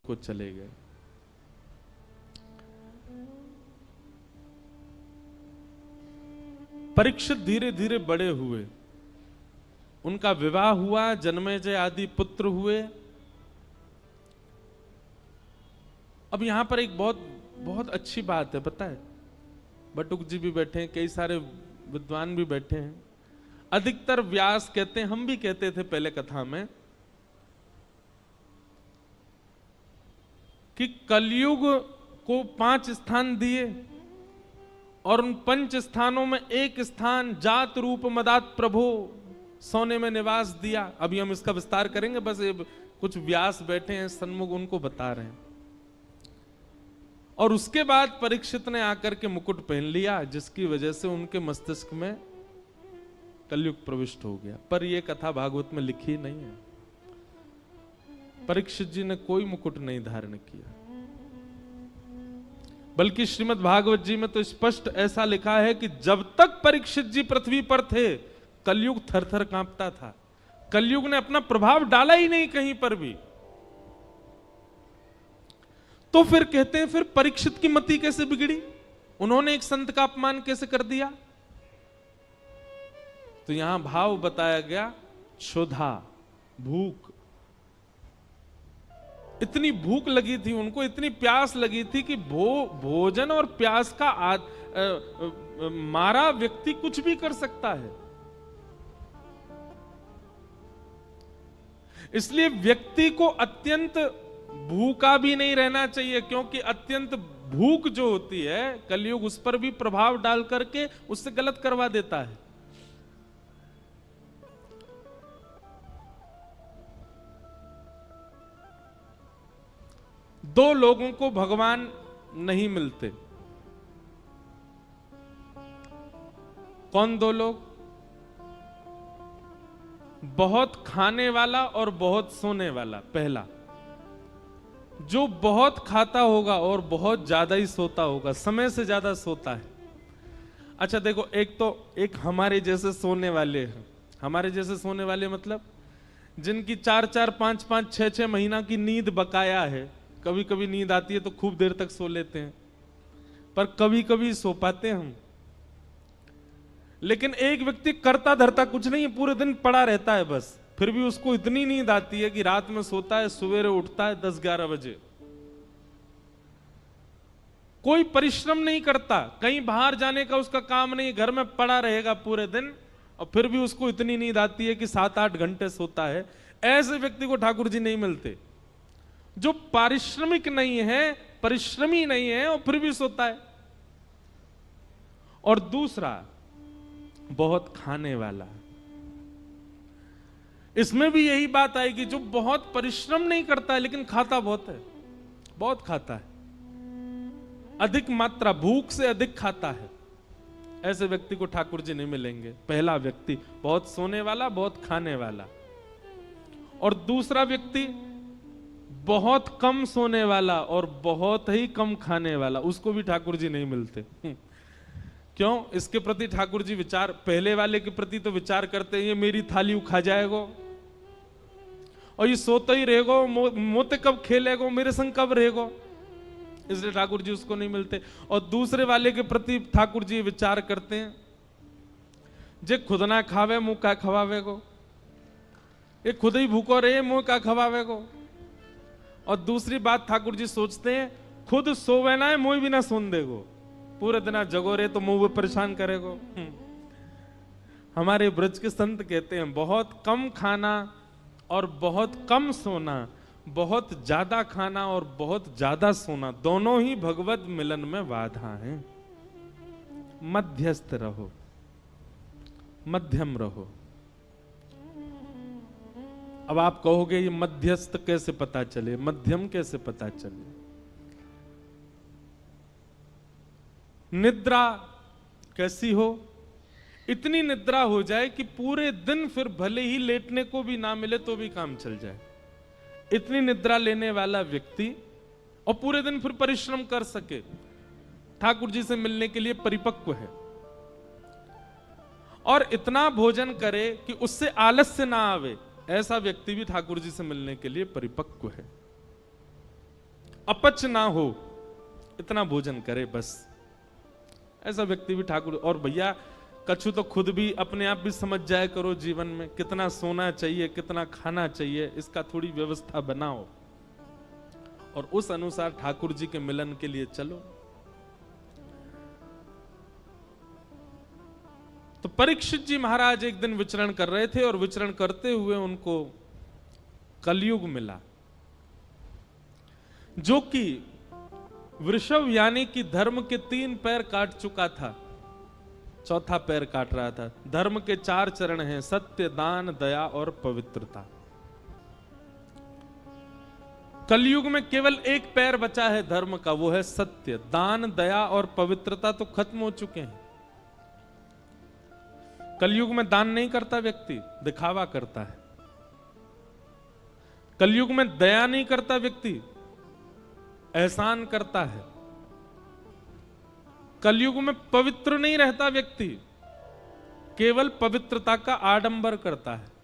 को चले गए। परीक्षित धीरे धीरे बड़े हुए, उनका विवाह हुआ, जन्मेजय आदि पुत्र हुए। अब यहां पर एक बहुत बहुत अच्छी बात है, पता है, बटुक जी भी बैठे हैं, कई सारे विद्वान भी बैठे हैं। अधिकतर व्यास कहते हैं, हम भी कहते थे पहले कथा में, कि कलयुग को 5 स्थान दिए और उन 5 स्थानों में एक स्थान जात रूप मदात प्रभो सोने में निवास दिया। अभी हम इसका विस्तार करेंगे, बस ये कुछ व्यास बैठे हैं सन्मुख, उनको बता रहे हैं। और उसके बाद परीक्षित ने आकर के मुकुट पहन लिया, जिसकी वजह से उनके मस्तिष्क में कलयुग प्रविष्ट हो गया। पर यह कथा भागवत में लिखी नहीं है। परीक्षित जी ने कोई मुकुट नहीं धारण किया, बल्कि श्रीमद् भागवत जी में तो स्पष्ट ऐसा लिखा है कि जब तक परीक्षित जी पृथ्वी पर थे, कलयुग थरथर कांपता था। कलयुग ने अपना प्रभाव डाला ही नहीं कहीं पर भी। तो फिर कहते हैं, फिर परीक्षित की मति कैसे बिगड़ी? उन्होंने एक संत का अपमान कैसे कर दिया? तो यहां भाव बताया गया, क्षुधा, भूख। इतनी भूख लगी थी उनको, इतनी प्यास लगी थी कि भोजन और प्यास का मारा व्यक्ति कुछ भी कर सकता है। इसलिए व्यक्ति को अत्यंत भूखा भी नहीं रहना चाहिए, क्योंकि अत्यंत भूख जो होती है, कलयुग उस पर भी प्रभाव डाल करके उससे गलत करवा देता है। दो लोगों को भगवान नहीं मिलते। कौन दो लोग? बहुत खाने वाला और बहुत सोने वाला। पहला, जो बहुत खाता होगा और बहुत ज्यादा ही सोता होगा, समय से ज्यादा सोता है। अच्छा देखो, एक हमारे जैसे सोने वाले हैं। हमारे जैसे सोने वाले मतलब जिनकी 4-4, 5-5, 6-6 महीना की नींद बकाया है। कभी कभी नींद आती है तो खूब देर तक सो लेते हैं, पर कभी कभी सो पाते हैं हम। लेकिन एक व्यक्ति करता धरता कुछ नहीं, पूरे दिन पड़ा रहता है बस, फिर भी उसको इतनी नींद आती है कि रात में सोता है, सवेरे उठता है 10-11 बजे। कोई परिश्रम नहीं करता, कहीं बाहर जाने का उसका काम नहीं, घर में पड़ा रहेगा पूरे दिन, और फिर भी उसको इतनी नींद आती है कि 7-8 घंटे सोता है। ऐसे व्यक्ति को ठाकुर जी नहीं मिलते, जो पारिश्रमिक नहीं है, परिश्रमी नहीं है और फिर भी सोता है। और दूसरा, बहुत खाने वाला। इसमें भी यही बात आएगी, जो बहुत परिश्रम नहीं करता है लेकिन खाता बहुत है, बहुत खाता है, अधिक मात्रा, भूख से अधिक खाता है। ऐसे व्यक्ति को ठाकुर जी नहीं मिलेंगे। पहला व्यक्ति बहुत सोने वाला, बहुत खाने वाला। और दूसरा व्यक्ति बहुत कम सोने वाला और बहुत ही कम खाने वाला, उसको भी ठाकुर जी नहीं मिलते। क्यों? इसके प्रति ठाकुर जी विचार, पहले वाले के प्रति तो विचार करते हैं, ये मेरी थाली उखा जाएगा और ये सोता ही रहेगा, मोते कब खेलेगा, मेरे संग कब रहेगा, इसलिए ठाकुर जी उसको नहीं मिलते। और दूसरे वाले के प्रति ठाकुर जी विचार करते हैं, जे खुद ना खावे मुंह का खवावेगो, ये खुद ही भूखो रहे मुंह का खवावेगो। और दूसरी बात ठाकुर जी सोचते हैं, खुद सोवे ना है मुंह भी ना सुन देगो, पूरे दिन जगो रहे तो मुंह परेशान करेगो। हमारे ब्रज के संत कहते हैं, बहुत कम खाना और बहुत कम सोना, बहुत ज्यादा खाना और बहुत ज्यादा सोना, दोनों ही भगवत मिलन में बाधा हैं। मध्यस्थ रहो, मध्यम रहो। अब आप कहोगे ये मध्यस्थ कैसे पता चले, मध्यम कैसे पता चले? निद्रा कैसी हो? इतनी निद्रा हो जाए कि पूरे दिन फिर भले ही लेटने को भी ना मिले तो भी काम चल जाए। इतनी निद्रा लेने वाला व्यक्ति, और पूरे दिन फिर परिश्रम कर सके, ठाकुर जी से मिलने के लिए परिपक्व है। और इतना भोजन करे कि उससे आलस्य ना आवे, ऐसा व्यक्ति भी ठाकुर जी से मिलने के लिए परिपक्व है। अपच ना हो, इतना भोजन करे बस। ऐसा व्यक्ति भी ठाकुर। और भैया कछु तो खुद भी अपने आप भी समझ जाए करो, जीवन में कितना सोना चाहिए, कितना खाना चाहिए, इसका थोड़ी व्यवस्था बनाओ और उस अनुसार ठाकुर जी के मिलन के लिए चलो। तो परीक्षित जी महाराज एक दिन विचरण कर रहे थे और विचरण करते हुए उनको कलयुग मिला, जो कि वृषभ यानी कि धर्म के 3 पैर काट चुका था, चौथा पैर काट रहा था। धर्म के 4 चरण हैं, सत्य, दान, दया और पवित्रता। कलयुग में केवल 1 पैर बचा है धर्म का, वो है सत्य। दान, दया और पवित्रता तो खत्म हो चुके हैं। कलयुग में दान नहीं करता व्यक्ति, दिखावा करता है। कलयुग में दया नहीं करता व्यक्ति, एहसान करता है। कलयुग में पवित्र नहीं रहता व्यक्ति, केवल पवित्रता का आडंबर करता है।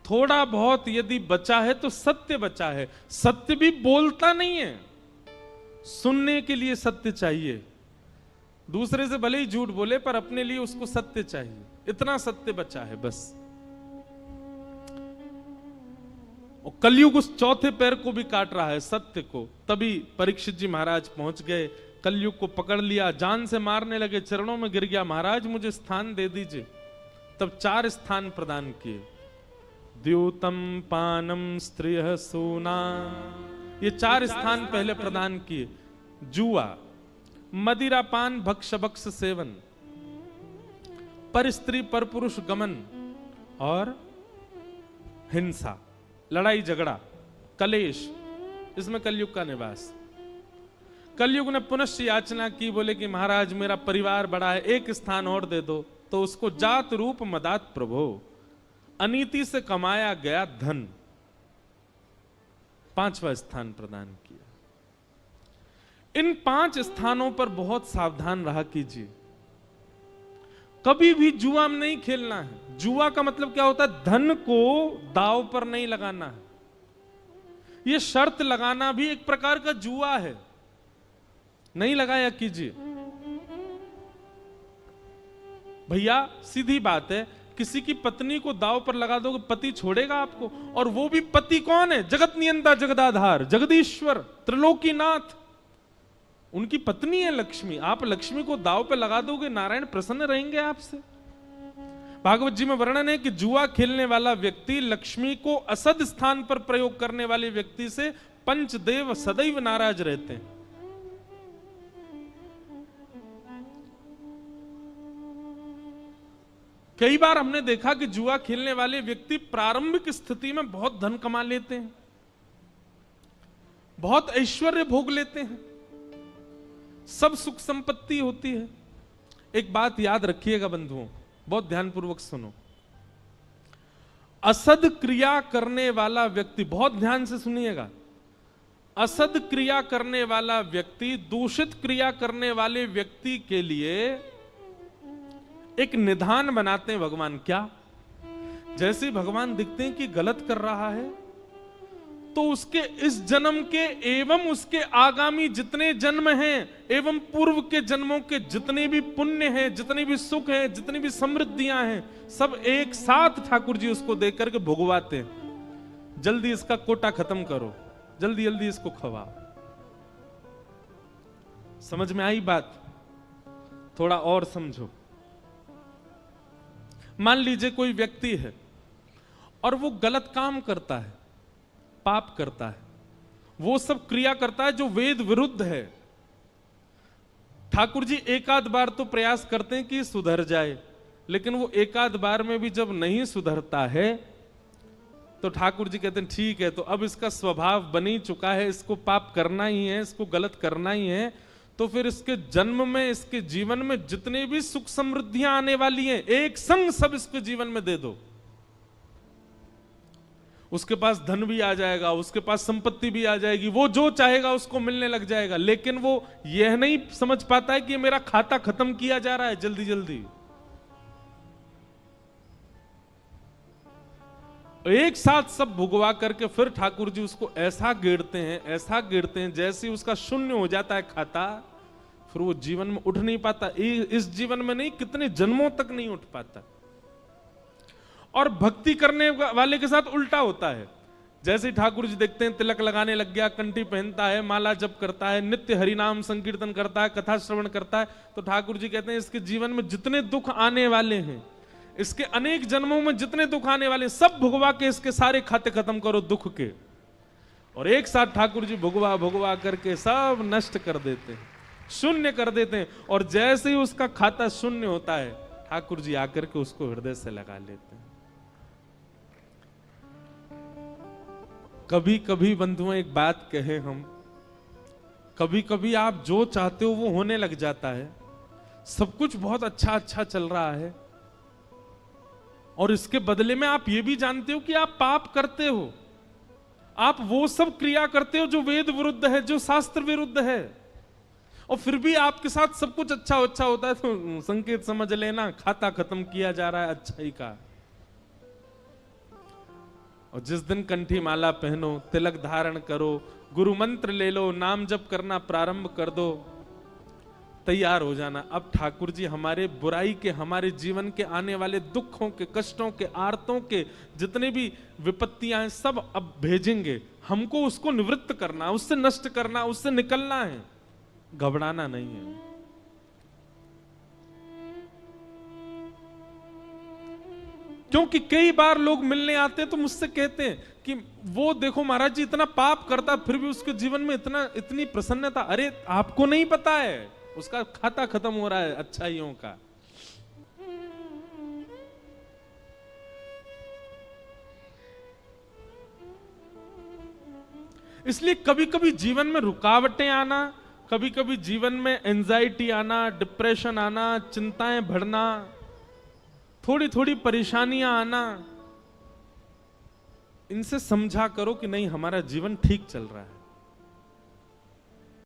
थोड़ा बहुत यदि बचा है तो सत्य बचा है। सत्य भी बोलता नहीं है, सुनने के लिए सत्य चाहिए। दूसरे से भले ही झूठ बोले पर अपने लिए उसको सत्य चाहिए, इतना सत्य बचा है बस। और कलयुग उस चौथे पैर को भी काट रहा है, सत्य को। तभी परीक्षित जी महाराज पहुंच गए, कलयुग को पकड़ लिया, जान से मारने लगे, चरणों में गिर गया, महाराज मुझे स्थान दे दीजिए। तब 4 स्थान प्रदान किए, द्यूतम, पानम, स्त्रिय, सोना, ये 4 स्थान पहले प्रदान किए। जुआ, मदिरा पान, भक्ष भक्ष सेवन, पर स्त्री पर पुरुष गमन और हिंसा, लड़ाई झगड़ा, कलेश, इसमें कलयुग का निवास। कलयुग ने पुनश्च याचना की, बोले कि महाराज मेरा परिवार बड़ा है, 1 स्थान और दे दो। तो उसको जात रूप मदात प्रभो, अनीति से कमाया गया धन, 5वां स्थान प्रदान किया। इन 5 स्थानों पर बहुत सावधान रहा कीजिए। कभी भी जुआ में नहीं खेलना है। जुआ का मतलब क्या होता है? धन को दांव पर नहीं लगाना है। यह शर्त लगाना भी एक प्रकार का जुआ है, नहीं लगाया कीजिए। भैया सीधी बात है, किसी की पत्नी को दांव पर लगा दोगे, पति छोड़ेगा आपको। और वो भी पति कौन है? जगत नियंता, जगदाधार, जगदीश्वर, त्रिलोकीनाथ, उनकी पत्नी है लक्ष्मी। आप लक्ष्मी को दांव पे लगा दोगे, नारायण प्रसन्न रहेंगे आपसे। भागवत जी में वर्णन है कि जुआ खेलने वाला व्यक्ति लक्ष्मी को असद स्थान पर प्रयोग करने वाले व्यक्ति से पंचदेव सदैव नाराज रहते हैं। कई बार हमने देखा कि जुआ खेलने वाले व्यक्ति प्रारंभिक स्थिति में बहुत धन कमा लेते हैं, बहुत ऐश्वर्य भोग लेते हैं, सब सुख संपत्ति होती है। एक बात याद रखिएगा बंधुओं, बहुत ध्यानपूर्वक सुनो। असद क्रिया करने वाला व्यक्ति, बहुत ध्यान से सुनिएगा, असद क्रिया करने वाला व्यक्ति दूषित क्रिया करने वाले व्यक्ति के लिए एक निधान बनाते हैं भगवान। क्या? जैसे भगवान दिखते हैं कि गलत कर रहा है, तो उसके इस जन्म के एवं उसके आगामी जितने जन्म हैं एवं पूर्व के जन्मों के जितने भी पुण्य हैं, जितने भी सुख हैं, जितनी भी समृद्धियां हैं, सब एक साथ ठाकुर जी उसको देख करके भुगवाते हैं। जल्दी इसका कोटा खत्म करो, जल्दी जल्दी इसको खवाओ। समझ में आई बात? थोड़ा और समझो। मान लीजिए कोई व्यक्ति है और वो गलत काम करता है, पाप करता है, वो सब क्रिया करता है जो वेद विरुद्ध है। ठाकुर जी एकाध बार तो प्रयास करते हैं कि सुधर जाए, लेकिन वो एकाध बार में भी जब नहीं सुधरता है तो ठाकुर जी कहते हैं ठीक है, तो अब इसका स्वभाव बन ही चुका है, इसको पाप करना ही है, इसको गलत करना ही है, तो फिर इसके जन्म में, इसके जीवन में जितने भी सुख समृद्धियां आने वाली हैं, एक संग सब इसके जीवन में दे दो। उसके पास धन भी आ जाएगा, उसके पास संपत्ति भी आ जाएगी, वो जो चाहेगा उसको मिलने लग जाएगा। लेकिन वो यह नहीं समझ पाता है कि मेरा खाता खत्म किया जा रहा है जल्दी जल्दी। एक साथ सब भुगवा करके फिर ठाकुर जी उसको ऐसा गिरते हैं जैसे उसका शून्य हो जाता है खाता, फिर वो जीवन में उठ नहीं पाता। इस जीवन में नहीं, कितने जन्मों तक नहीं उठ पाता। और भक्ति करने वाले के साथ उल्टा होता है। जैसे ही ठाकुर जी देखते हैं तिलक लगाने लग गया, कंठी पहनता है, माला जप करता है, नित्य हरिनाम संकीर्तन करता है, कथा श्रवण करता है, तो ठाकुर जी कहते हैं इसके जीवन में जितने दुख आने वाले हैं, इसके अनेक जन्मों में जितने दुख आने वाले, सब भुगवा के इसके सारे खाते खत्म करो दुख के। और एक साथ ठाकुर जी भुगवा भुगवा करके सब नष्ट कर देते हैं, शून्य कर देते हैं। और जैसे ही उसका खाता शून्य होता है, ठाकुर जी आकर के उसको हृदय से लगा लेते हैं। कभी कभी बंधुओं एक बात कहे हम, कभी कभी आप जो चाहते हो वो होने लग जाता है, सब कुछ बहुत अच्छा अच्छा चल रहा है, और इसके बदले में आप ये भी जानते हो कि आप पाप करते हो, आप वो सब क्रिया करते हो जो वेद विरुद्ध है, जो शास्त्र विरुद्ध है, और फिर भी आपके साथ सब कुछ अच्छा अच्छा होता है, तो संकेत समझ लेना खाता खत्म किया जा रहा है अच्छाई का। और जिस दिन कंठी माला पहनो, तिलक धारण करो, गुरु मंत्र ले लो, नाम जप करना प्रारंभ कर दो, तैयार हो जाना। अब ठाकुर जी हमारे बुराई के, हमारे जीवन के आने वाले दुखों के, कष्टों के, आर्तों के जितने भी विपत्तियां हैं सब अब भेजेंगे। हमको उसको निवृत्त करना, उससे नष्ट करना, उससे निकलना है, घबराना नहीं है। क्योंकि कई बार लोग मिलने आते हैं तो मुझसे कहते हैं कि वो देखो महाराज जी इतना पाप करता फिर भी उसके जीवन में इतनी प्रसन्नता। अरे आपको नहीं पता है, उसका खाता खत्म हो रहा है अच्छाइयों का। इसलिए कभी कभी जीवन में रुकावटें आना, कभी कभी जीवन में एंजाइटी आना, डिप्रेशन आना, चिंताएं बढ़ना, थोड़ी थोड़ी परेशानियां आना, इनसे समझा करो कि नहीं हमारा जीवन ठीक चल रहा है।